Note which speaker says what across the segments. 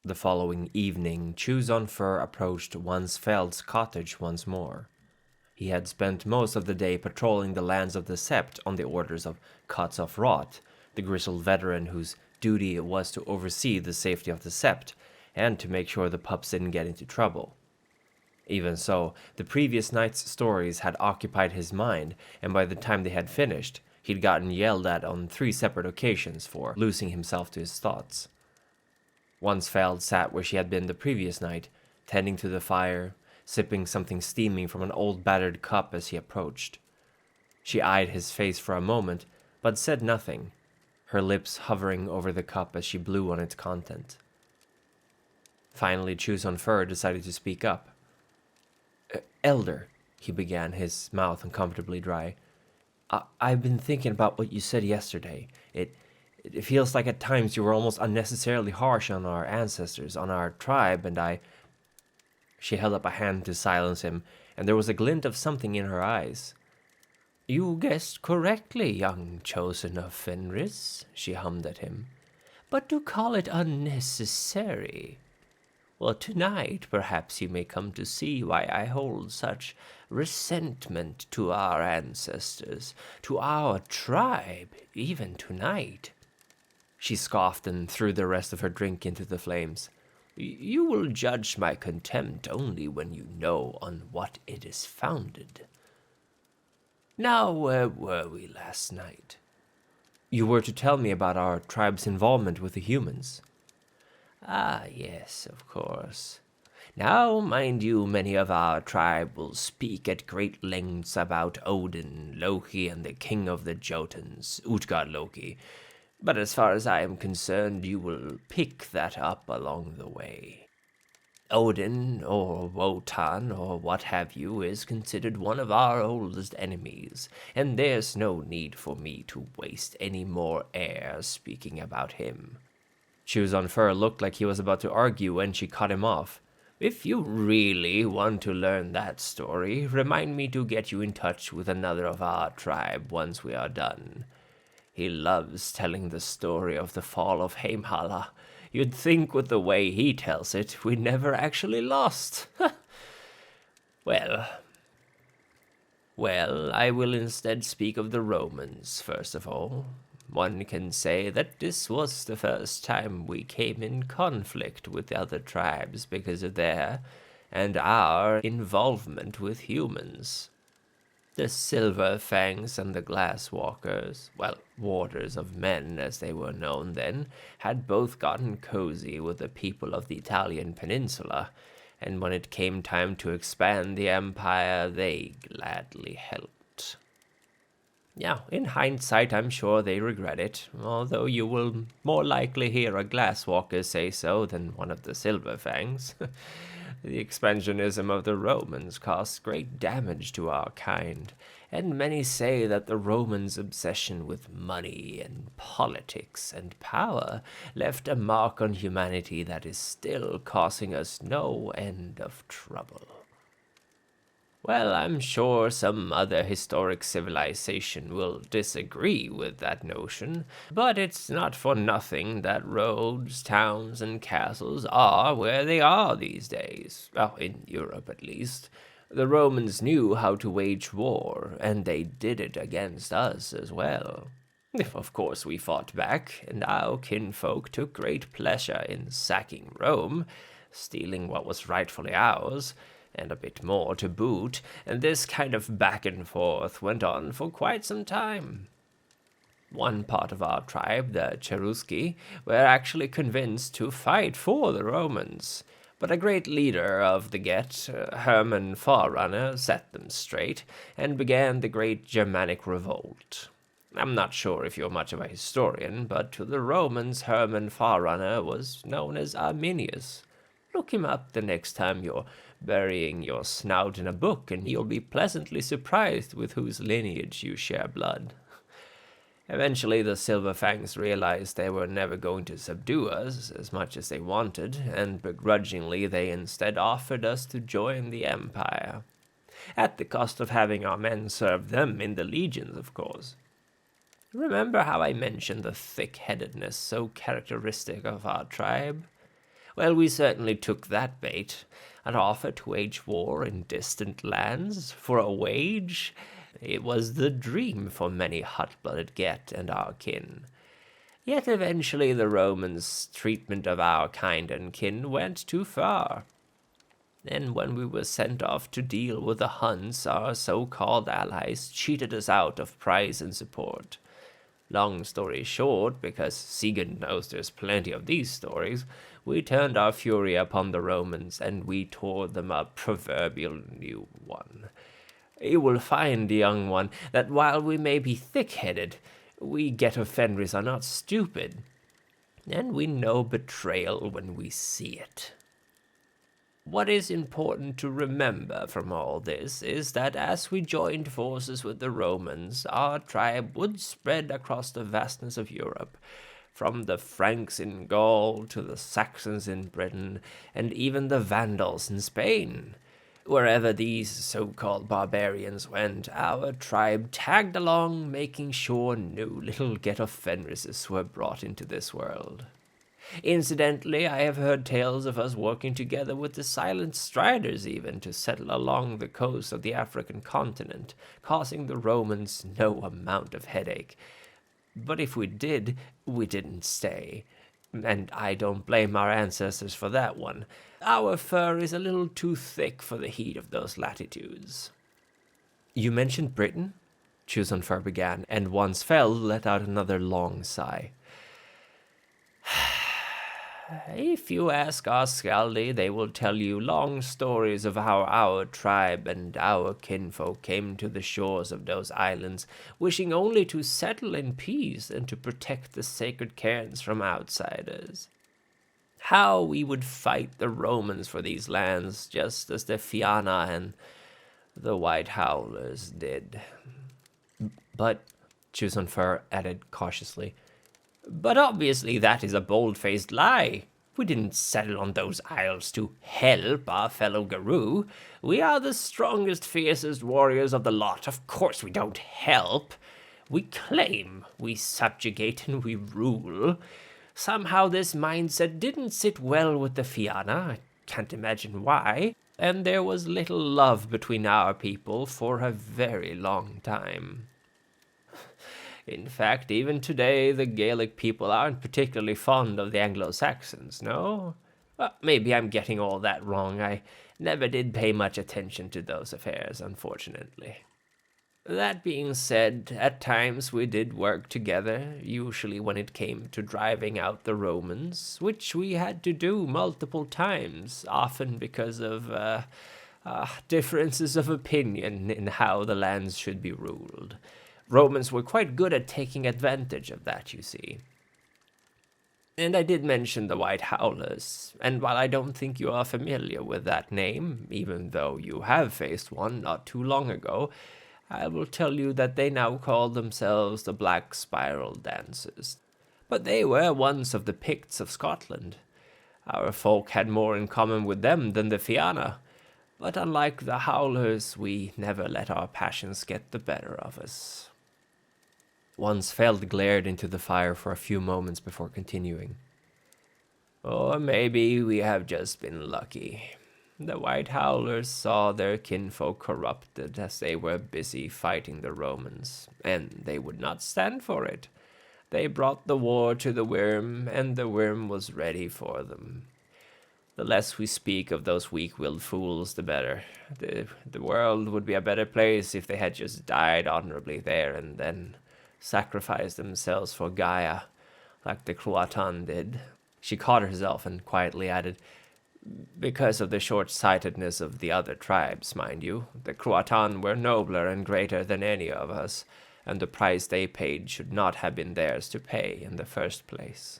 Speaker 1: The following evening, Chuzon-Fur approached Wansfeld's cottage once more. He had spent most of the day patrolling the lands of the Sept on the orders of Kotsof Rot, the grizzled veteran whose duty it was to oversee the safety of the Sept and to make sure the pups didn't get into trouble. Even so, the previous night's stories had occupied his mind, and by the time they had finished, he'd gotten yelled at on 3 separate occasions for losing himself to his thoughts. Wansfeld sat where she had been the previous night, tending to the fire, sipping something steaming from an old battered cup as he approached. She eyed his face for a moment, but said nothing, her lips hovering over the cup as she blew on its content. Finally, Chuzon-Fur decided to speak up. Elder, he began, his mouth uncomfortably dry. I've been thinking about what you said yesterday. It feels like at times you were almost unnecessarily harsh on our ancestors, on our tribe, and I... She held up a hand to silence him, and there was a glint of something in her eyes. You guessed correctly, young chosen of Fenris, she hummed at him. But to call it unnecessary... Well, tonight perhaps you may come to see why I hold such resentment to our ancestors, to our tribe, even tonight. She scoffed and threw the rest of her drink into the flames. You will judge my contempt only when you know on what it is founded. Now, where were we last night? You were to tell me about our tribe's involvement with the humans. Ah, yes, of course. Now, mind you, many of our tribe will speak at great lengths about Odin, Loki, and the king of the Jotuns, Utgard-Loki. But as far as I am concerned, you will pick that up along the way. Odin, or Wotan, or what have you, is considered one of our oldest enemies, and there's no need for me to waste any more air speaking about him. Chuzon-Fur looked like he was about to argue when she cut him off. If you really want to learn that story, remind me to get you in touch with another of our tribe once we are done. He loves telling the story of the fall of Heimdall. You'd think with the way he tells it, we never actually lost. Well, I will instead speak of the Romans, first of all. One can say that this was the first time we came in conflict with the other tribes because of their and our involvement with humans. The Silverfangs and the Glasswalkers, well, warders of men as they were known then, had both gotten cozy with the people of the Italian peninsula, and when it came time to expand the empire, they gladly helped. Yeah, in hindsight, I'm sure they regret it, although you will more likely hear a Glasswalker say so than one of the Silverfangs. The expansionism of the Romans caused great damage to our kind, and many say that the Romans' obsession with money and politics and power left a mark on humanity that is still causing us no end of trouble. Well, I'm sure some other historic civilization will disagree with that notion, but it's not for nothing that roads, towns, and castles are where they are these days. Well, in Europe at least. The Romans knew how to wage war, and they did it against us as well. Of course, we fought back, and our kinfolk took great pleasure in sacking Rome, stealing what was rightfully ours, and a bit more to boot, and this kind of back and forth went on for quite some time. One part of our tribe, the Cherusci, were actually convinced to fight for the Romans, but a great leader of the Get, Hermann Forerunner, set them straight, and began the great Germanic revolt. I'm not sure if you're much of a historian, but to the Romans Hermann Forerunner was known as Arminius. Look him up the next time you're burying your snout in a book, and you'll be pleasantly surprised with whose lineage you share blood. Eventually, the Silverfangs realized they were never going to subdue us as much as they wanted, and begrudgingly they instead offered us to join the Empire. At the cost of having our men serve them in the legions, of course. Remember how I mentioned the thick-headedness so characteristic of our tribe? Well, we certainly took that bait. An offer to wage war in distant lands for a wage? It was the dream for many hot-blooded Get and our kin. Yet eventually the Romans' treatment of our kind and kin went too far. And when we were sent off to deal with the Huns, our so-called allies cheated us out of prize and support. Long story short, because Sigurd knows there's plenty of these stories, we turned our fury upon the Romans, and we tore them a proverbial new one. You will find, young one, that while we may be thick-headed, we Get of Fenris are not stupid, and we know betrayal when we see it. What is important to remember from all this is that as we joined forces with the Romans, our tribe would spread across the vastness of Europe, from the Franks in Gaul to the Saxons in Britain, and even the Vandals in Spain. Wherever these so-called barbarians went, our tribe tagged along, making sure no little Get of Fenrises were brought into this world. Incidentally, I have heard tales of us working together with the Silent Striders even to settle along the coast of the African continent, causing the Romans no amount of headache. But if we did, we didn't stay. And I don't blame our ancestors for that one. Our fur is a little too thick for the heat of those latitudes. You mentioned Britain? Chuzonfur began, and once Fell let out another long sigh. If you ask Oscaldi, they will tell you long stories of how our tribe and our kinfolk came to the shores of those islands, wishing only to settle in peace and to protect the sacred cairns from outsiders. How we would fight the Romans for these lands, just as the Fianna and the White Howlers did. But, Chuzonfur added cautiously, but obviously that is a bold-faced lie. We didn't settle on those isles to help our fellow Garou. We are the strongest, fiercest warriors of the lot. Of course we don't help. We claim, we subjugate, and we rule. Somehow this mindset didn't sit well with the Fianna. I can't imagine why. And there was little love between our people for a very long time. In fact, even today, the Gaelic people aren't particularly fond of the Anglo-Saxons, no? Well, maybe I'm getting all that wrong. I never did pay much attention to those affairs, unfortunately. That being said, at times we did work together, usually when it came to driving out the Romans, which we had to do multiple times, often because of differences of opinion in how the lands should be ruled. Romans were quite good at taking advantage of that, you see. And I did mention the White Howlers, and while I don't think you are familiar with that name, even though you have faced one not too long ago, I will tell you that they now call themselves the Black Spiral Dancers. But they were once of the Picts of Scotland. Our folk had more in common with them than the Fianna, but unlike the Howlers, we never let our passions get the better of us. Once Feld glared into the fire for a few moments before continuing. Or maybe we have just been lucky. The White Howlers saw their kinfolk corrupted as they were busy fighting the Romans, and they would not stand for it. They brought the war to the Worm, and the Worm was ready for them. The less we speak of those weak-willed fools, the better. The world would be a better place if they had just died honorably there and then. Sacrificed themselves for Gaia, like the Croatan did. She caught herself and quietly added, because of the short-sightedness of the other tribes, mind you. The Croatan were nobler and greater than any of us, and the price they paid should not have been theirs to pay in the first place.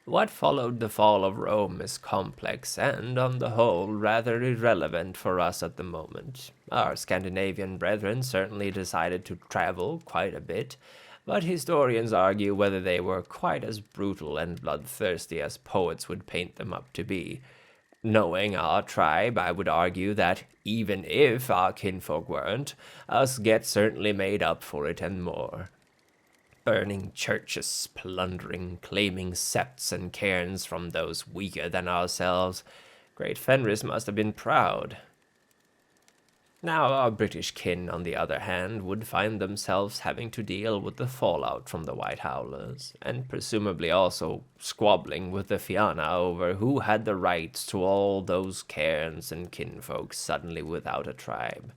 Speaker 1: What followed the fall of Rome is complex and, on the whole, rather irrelevant for us at the moment. Our Scandinavian brethren certainly decided to travel quite a bit, but historians argue whether they were quite as brutal and bloodthirsty as poets would paint them up to be. Knowing our tribe, I would argue that, even if our kinfolk weren't, us Get certainly made up for it and more. burning churches, plundering, claiming septs and cairns from those weaker than ourselves. Great Fenris must have been proud. Now our British kin, on the other hand, would find themselves having to deal with the fallout from the White Howlers, and presumably also squabbling with the Fianna over who had the rights to all those cairns and kinfolk suddenly without a tribe.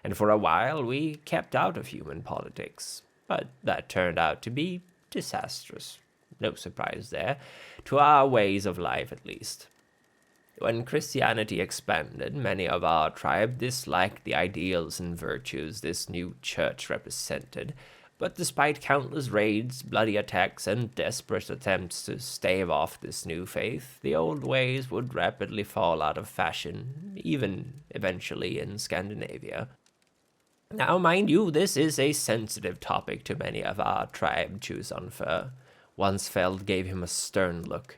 Speaker 1: And for a while we kept out of human politics, but that turned out to be disastrous. No surprise there, to our ways of life at least. When Christianity expanded, many of our tribe disliked the ideals and virtues this new church represented, but despite countless raids, bloody attacks, and desperate attempts to stave off this new faith, the old ways would rapidly fall out of fashion, even eventually in Scandinavia. Now, mind you, this is a sensitive topic to many of our tribe, Chuzonfer. Wansfeld gave him a stern look.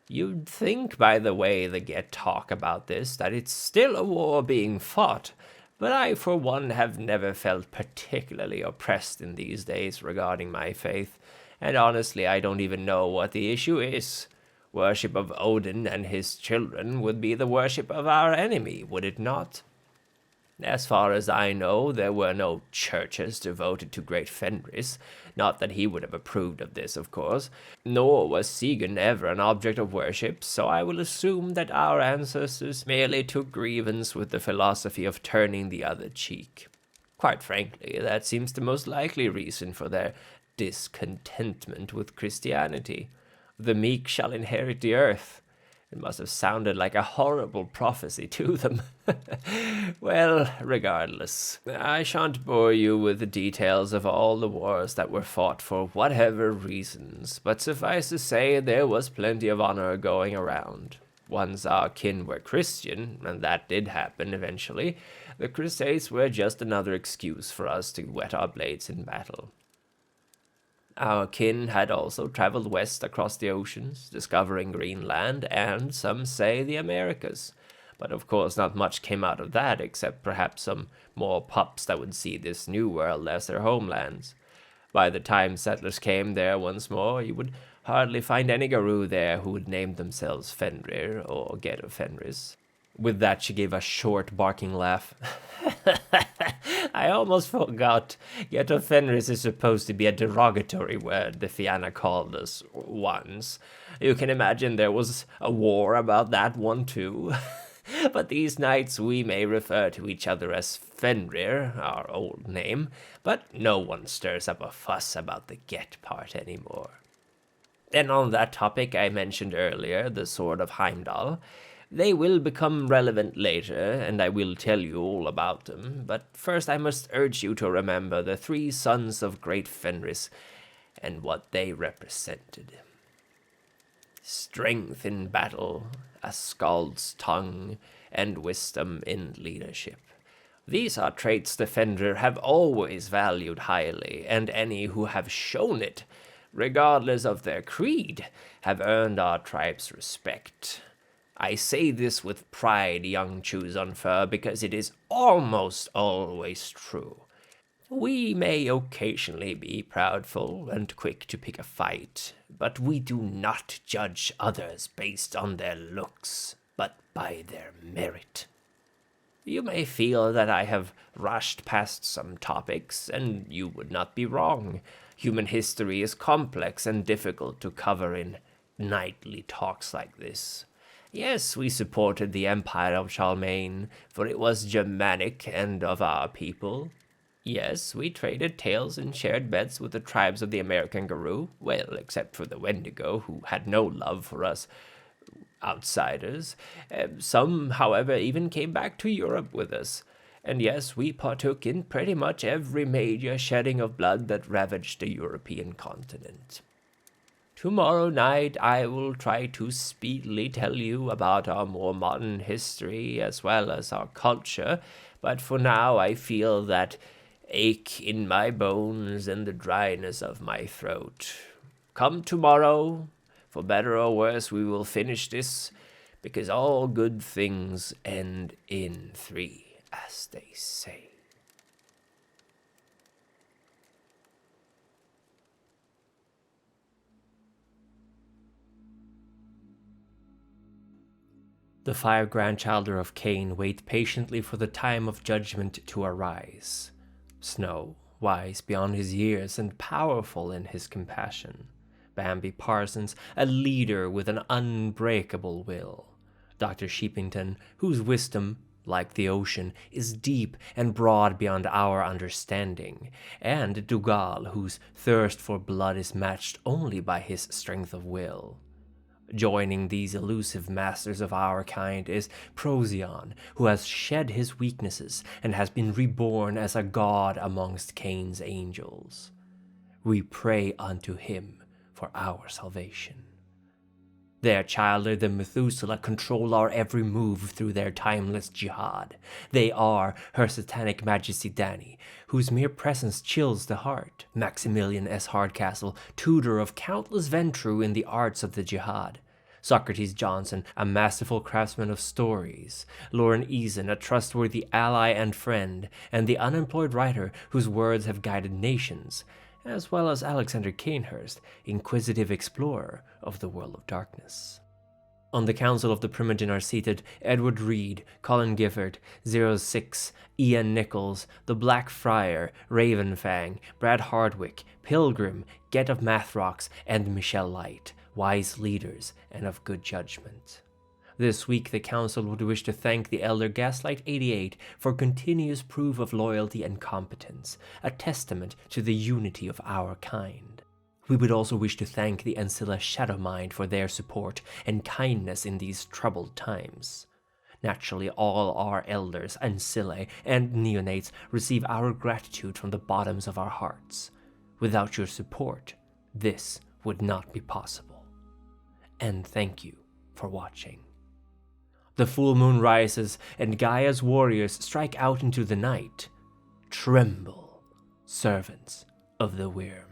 Speaker 1: You'd think by the way the Get talk about this that it's still a war being fought, but I for one have never felt particularly oppressed in these days regarding my faith, and honestly I don't even know what the issue is. Worship of Odin and his children would be the worship of our enemy, would it not? As far as I know, there were no churches devoted to great Fenris, not that he would have approved of this, of course, nor was Sigyn ever an object of worship, so I will assume that our ancestors merely took grievance with the philosophy of turning the other cheek. Quite frankly, that seems the most likely reason for their discontentment with Christianity. The meek shall inherit the earth. It must have sounded like a horrible prophecy to them. Well, regardless, I shan't bore you with the details of all the wars that were fought for whatever reasons, but suffice to say there was plenty of honor going around. Once our kin were Christian, and that did happen eventually, the Crusades were just another excuse for us to whet our blades in battle. Our kin had also traveled west across the oceans, discovering Greenland and, some say, the Americas. But of course not much came out of that, except perhaps some more pups that would see this new world as their homelands. By the time settlers came there once more, you would hardly find any Garou there who would name themselves Fenrir or get of Fenris. With that she gave a short, barking laugh. I almost forgot. Yet of Fenris is supposed to be a derogatory word the Fianna called us once. You can imagine there was a war about that one too. But these nights we may refer to each other as Fenrir, our old name, but no one stirs up a fuss about the Get part anymore. And on that topic I mentioned earlier, the Sword of Heimdall. They will become relevant later, and I will tell you all about them, but first I must urge you to remember the three sons of great Fenris and what they represented. Strength in battle, a skald's tongue, and wisdom in leadership. These are traits the Fenrir have always valued highly, and any who have shown it, regardless of their creed, have earned our tribe's respect. I say this with pride, young Chuzonfer, because it is almost always true. We may occasionally be proudful and quick to pick a fight, but we do not judge others based on their looks, but by their merit. You may feel that I have rushed past some topics, and you would not be wrong. Human history is complex and difficult to cover in nightly talks like this. Yes, we supported the Empire of Charlemagne, for it was Germanic and of our people. Yes, we traded tales and shared beds with the tribes of the American Garou, well, except for the Wendigo, who had no love for us outsiders. Some, however, even came back to Europe with us. And yes, we partook in pretty much every major shedding of blood that ravaged the European continent. Tomorrow night I will try to speedily tell you about our more modern history as well as our culture, but for now I feel that ache in my bones and the dryness of my throat. Come tomorrow, for better or worse we will finish this, because all good things end in three, as they say. The 5 grandchildren of Cain wait patiently for the time of judgment to arise. Snow, wise beyond his years and powerful in his compassion. Bambi Parsons, a leader with an unbreakable will. Dr. Sheepington, whose wisdom, like the ocean, is deep and broad beyond our understanding, and Dougal, whose thirst for blood is matched only by his strength of will. Joining these elusive masters of our kind is Procyon, who has shed his weaknesses and has been reborn as a god amongst Cain's angels. We pray unto him for our salvation. Their childer, the Methuselah, control our every move through their timeless jihad. They are Her Satanic Majesty Dani, whose mere presence chills the heart. Maximilian S. Hardcastle, tutor of countless Ventru in the arts of the jihad. Socrates Johnson, a masterful craftsman of stories. Lauren Eason, a trustworthy ally and friend, and the unemployed writer whose words have guided nations, as well as Alexander Cainhurst, inquisitive explorer of the world of darkness. On the Council of the Primogen are seated Edward Reed, Colin Gifford, 06, Ian Nichols, the Black Friar, Ravenfang, Brad Hardwick, Pilgrim, Get of Mathrocks, and Michelle Light, wise leaders and of good judgment. This week, the Council would wish to thank the Elder Gaslight 88 for continuous proof of loyalty and competence, a testament to the unity of our kind. We would also wish to thank the Ancilla Shadowmind for their support and kindness in these troubled times. Naturally, all our elders, Ancillae, and neonates receive our gratitude from the bottoms of our hearts. Without your support, this would not be possible. And thank you for watching. The full moon rises, and Gaia's warriors strike out into the night. Tremble, servants of the Wyrm.